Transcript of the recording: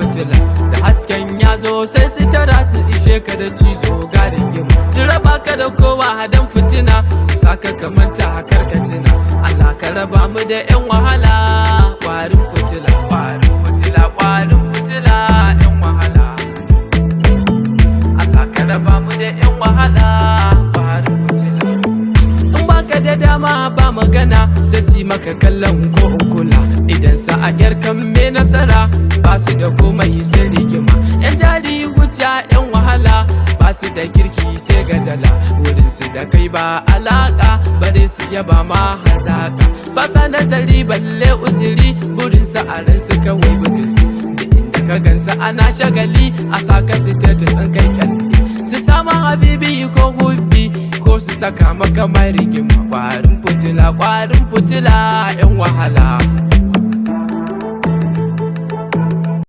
fitila. Da hasken ya zo sai su tara su ishe ka da cizo ga rigima. Su raba ka da kowa dan fitina, su saka ka manta karkatina. Allah ka raba mu da 'yan wahala, kwarin fitila, kwarin fitila, kwarin fitila, 'yan wahala. Allah ka raba mu da 'yan wahala, kwarin fitila. In baka da dama ba magana sai su maka kallon ko in kula. Idan sa'ayar kan me nasara ba su da komai sai rigima. 'Yan jari hujja 'yan wahala ba su da kirki sai gadala. Wurin su da kai ba alaka bare su yaba ma hazaka. Ba sa nazari balle uzuri burin sa a ran su kawai budurri. Da inda ka gansa ana shagali a saka su status an kai kyalli. Su sama habibi ko hubbi ko su saka maka mai rigima. Kwarin fitila, kwarin fitila, 'yan wahala.